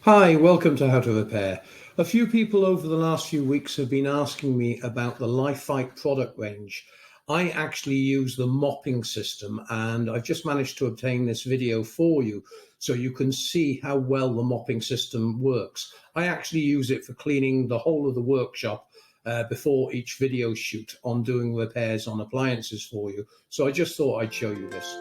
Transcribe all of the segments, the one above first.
Hi, welcome to How to Repair. A few people over the last few weeks have been asking me about the Leifeit product range. I actually use the mopping system, and I've just managed to obtain this video for you so you can see how well the mopping system works. I actually use it for cleaning the whole of the workshop before each video shoot on doing repairs on appliances for you. So I just thought I'd show you this.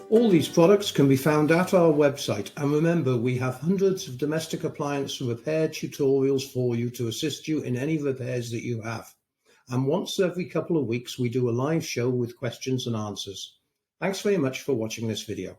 All these products can be found at our website, and remember, we have hundreds of domestic appliance repair tutorials for you to assist you in any repairs that you have. And once every couple of weeks we do a live show with questions and answers. Thanks very much for watching this video.